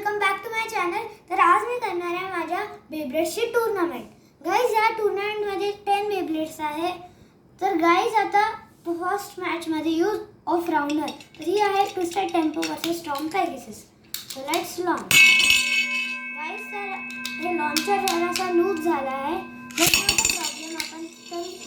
Welcome back to my channel. तर आज मी करणार आहे माझ्या बेब्लेड्सची टूर्नामेंट। गाइस या टूर्नामेंट मध्ये 10 बेब्लेड्स आहे। तर गाइस आता फर्स्ट मॅच मध्ये यूज ऑफ राउंडर तर ही आहे Twisted Tempo versus Storm Pegasus. So let's launch. Guys तर हे लॉन्चर जरासा लूज झाला आहे, त्यामुळे प्रॉब्लेम आपण स्पीड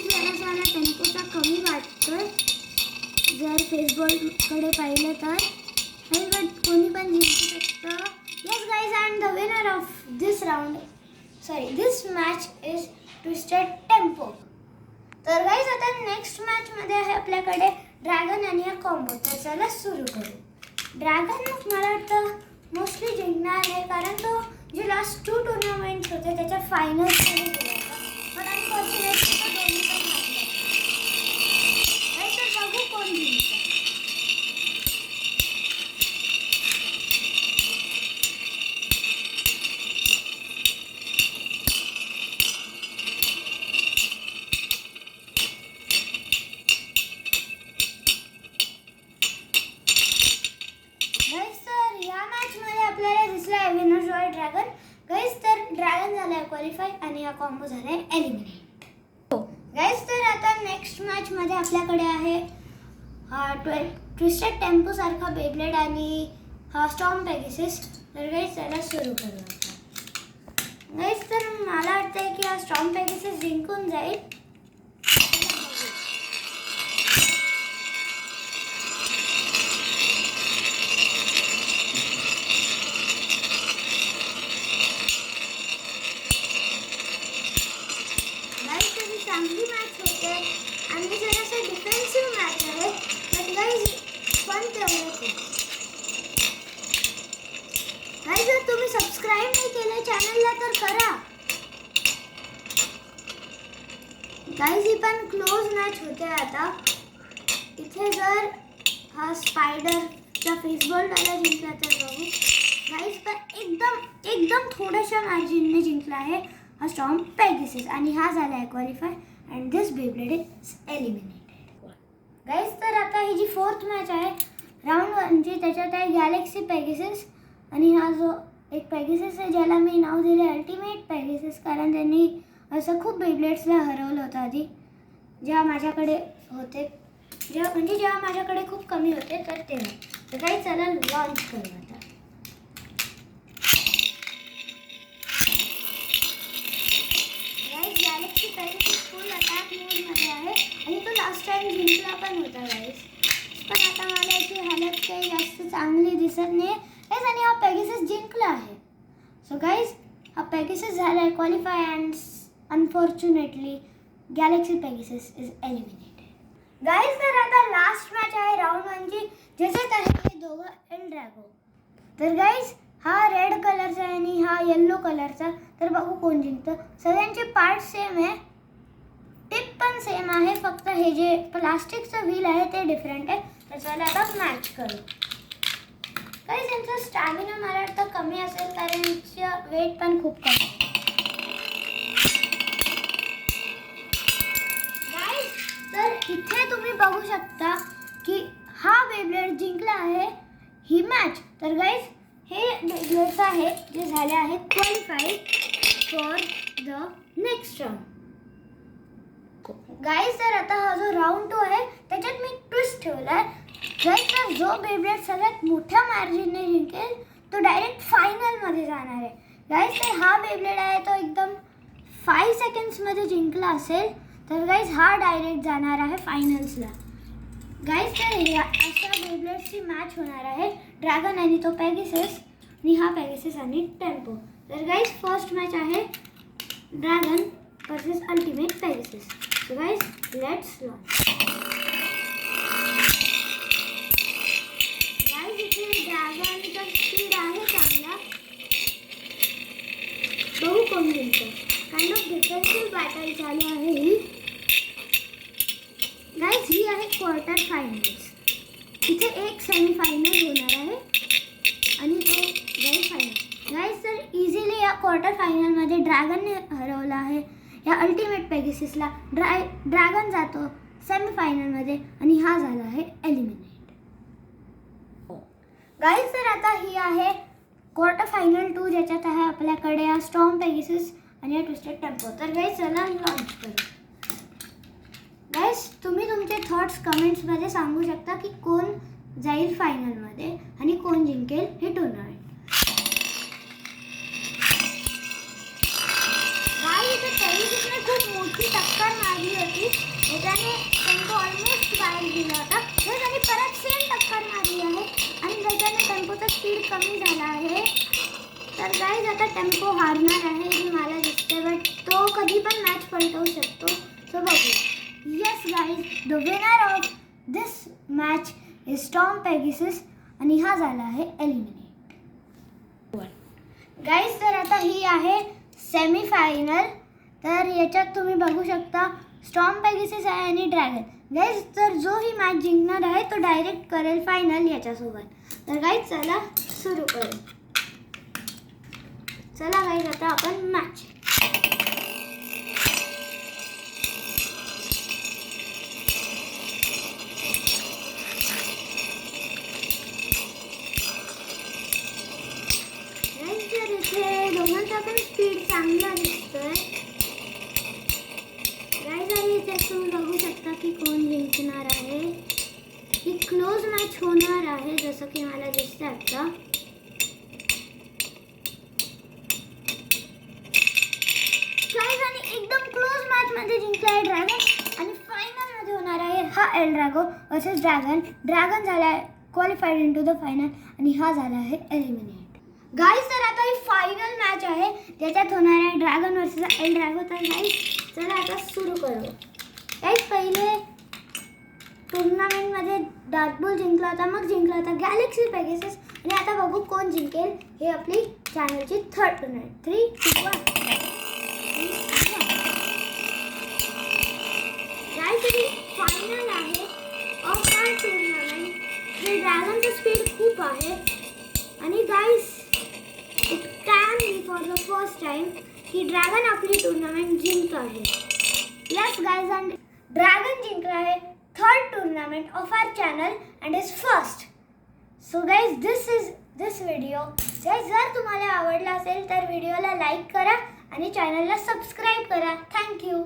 जरासा टेम्पोचा कमी वाटतोय जर फेसबॉलकडे पाहिलं तर, बट कोणी पण जिंकू शकतं। Yes guys, and the winner of this match is twisted tempo. तर गाइस आता नेक्स्ट मॅच मध्ये आहे आपल्याकडे ड्रॅगन आणि हा कॉम्बो। तर चला सुरू करू। ड्रॅगन मला वाटतं मोस्टली जिंकणार आहे, कारण तो जे लास्ट 2 टूर्नामेंट्स होते त्याच्या फायनल्समध्ये गेला होता, पण अनफॉर्च्युनेटली तो दोन्ही पण हारला। तर बघू कोण जिंकतं। ड्रॅगन गाइस, तर ड्रॅगन झालाय क्वालिफाय आणि हा कॉम्बो झालाय एलिमिनेट। गाइस तर आता नेक्स्ट मॅच मध्ये आपल्याकडे आहे हा ट्विस्टेड टेम्पो सारखा बेब्लेड आणि हा स्टॉर्म पेगासस। तर गाइस चला सुरू करू आता। गाइस तर मला वाटतंय की हा स्टॉर्म पेगासस जिंकून जाईल। चांगली मॅच होते आणि जरासा डिफेन्सिव्ह मॅच आहे, बट गाइस पण तेवढंच आहे। गाइस जर तुम्ही सबस्क्राइब नाही केले चॅनलला तर करा। गाइस ही पण क्लोज मॅच होते आता। इथे जर हा स्पायडरचा फेसबॉलवाला जिंकला तर बघू। गाइस पण एकदम थोड्याशा मार्जिनने जिंकला आहे हा स्टॉर्म पेगासस आणि हा झाला आहे qualify and this Beyblade is eliminated. Guys तर आता ही जी 4th मॅच आहे राउंड 1ची, त्याच्यात आहे गॅलेक्सी पेगासस आणि हा जो एक पेगासस आहे ज्याला मी नाव दिले अल्टिमेट पेगासस, कारण त्यांनी असं खूप बेब्लेड्सला हरवलं होतं आधी जेव्हा माझ्याकडे होते, जेव्हा माझ्याकडे खूप कमी होते तर तेव्हा। तर काही चला लॉन्च करू आता। गॅलेक्सी पेगासस फुल अटॅक मोडमध्ये आहे आणि तो लास्ट टाइम जिंकला पण होता गाइस, पण आता मला याची हालत काही जास्त चांगली दिसत नाही आणि हा पेगासस जिंकला आहे। सो गाइस हा पेगासस झाला आहे qualify and unfortunately Galaxy Pegasus is eliminated. Guys तर आता लास्ट मॅच आहे राउंड 1ची, ज्याच्यात आहे हे दोघं एल ड्रॅगो। तर गाइस हा रेड कलरचा आहे आणि हा येल्लो कलरचा, तर बघू कोण जिंकतं। सगळ्यांचे पार्ट सेम आहे, टिप पण सेम आहे, फक्त हे जे प्लास्टिकचं व्हील आहे ते डिफरंट आहे। तर चला आता मॅच करू। गाइस यांचा स्टॅमिना मला वाटतं कमी असेल, कारण यांचं वेट पण खूप कमी आहे। गाइस तर इथे तुम्ही बघू शकता की हा बेब्लेड जिंकला आहे ही मॅच। तर गाइस हे बेब्लेड्स आहे जे झाले आहेत qualified for the next round. Guys तर आता हा जो राउंड 2 आहे त्याच्यात मी ट्विस्ट ठेवलाय। गाइस तर जो बेब्लेड सगळ्यात मोठ्या मार्जिनने जिंकेल तो डायरेक्ट फायनलमध्ये जाणार आहे। गाइस तर हा बेब्लेड आहे तो एकदम 5 सेकंड्समध्ये जिंकला असेल, तर गाइस हा डायरेक्ट जाणार आहे फायनल्सला। गाइस तर अशा बेब्लेड्सची मॅच होणार आहे, ड्रॅगन आणि तो पेगासस आणि हा पेगासस आणि टेम्पो। तर गाइस फर्स्ट मॅच आहे dragon versus ultimate Pegasus. So guys let's launch. Guys इथे ड्रॅगनचा स्पीड आहे चांगला, बघू कोण जिंकतं। काइंड ऑफ डिफेन्सिव्ह बॅटल चालू आहे ही। गाइस ही आहे क्वार्टर फायनल्स, इथे एक सेमीफायनल होणार आहे आणि तो ग्रँड फायनल। गाइस तर इझिली या क्वार्टर फायनलमध्ये ड्रॅगनने हरवलं हरवलं आहे. या अल्टिमेट पेगाससला ड्रॅगन जातो सेमीफायनलमध्ये आणि हा झाला आहे एलिमिनेट. गाईज तर आता ही आहे क्वार्टर फायनल 2 ज्याच्यात आहे आपल्याकडे हा स्टॉर्म पेगासस आणि हा ट्विस्टेड टेम्पो. तर गाईज चला लॉन्च करू. गाईज तुम्ही तुमचे थॉट्स कमेंट्समध्ये सांगू शकता की कोण जाईल फायनलमध्ये आणि कोण जिंकेल हे टुर्नामेंट. गाईज पेगाससने खूप मोठी टक्कर मारली होती, त्याने टेम्पो ऑलमोस्ट बाहेर गेला होता. आणि परत सेम टक्कर मारली आहे आणि त्याच्याने टेम्पोचा स्पीड कमी झाला आहे. तर गाईज आता टेम्पो हारणार आहे हे मला दिसते, बट तो कधी पण मॅच पलटवू शकतो. सो बघू. Yes guys, the winner of this match is storm Pegasus आणि हा झाला आहे एलिमिनेट. गाईज तर आता ही आहे सेमीफायनल. तर याच्यात तुम्ही बघू शकता स्टॉर्म पेगासस आहे आणि ड्रॅगन. गाईज तर जो ही मॅच जिंकणार आहे तो डायरेक्ट करेल फायनल याच्यासोबत. तर गाईज चला सुरू करू. चला गाईज आता आपण मॅच. गाईज तर इथे दोघांचा पण स्पीड चांगला दिसतोय. गाईज आणि इथे तुम्ही बघू शकता की कोण जिंकणार आहे. ही क्लोज मॅच होणार आहे जसं की मला दिसतंय आता. गाईज आणि एकदम क्लोज मॅचमध्ये जिंकला आहे ड्रॅगन आणि फायनलमध्ये होणार आहे हा L Drago versus dragon. Dragon झाला आहे क्वालिफाईड इनटू द फायनल आणि हा झाला आहे एलिमिनेट. गाईज तर आता ही फायनल मॅच आहे ज्याच्यात होणार आहे ड्रॅगन वर्सेस एल ड्रॅगो. तर गाईज चला आता सुरू करू. गाईज पहिले टुर्नामेंटमध्ये डार्क बुल जिंकला होता, मग जिंकला होता गॅलेक्सी पेगासस आणि आता बघू कोण जिंकेल. हे आपली चॅनलची थर्ड टुर्नामेंट. 3, 2, 1. गाईज ही फायनल आहे ऑफ आर टुर्नामेंट. हे ड्रॅगनचं स्पीड खूप आहे आणि guys it can be for the first time की ड्रॅगन आपली टुर्नामेंट जिंकत आहे. येस गाईज, अँड ड्रॅगन जिंकला आहे third tournament of our channel and is first. So guys this video. Guys जर तुम्हाला आवडला असेल तर व्हिडिओला लाईक करा आणि चॅनलला सबस्क्राईब करा. थँक्यू.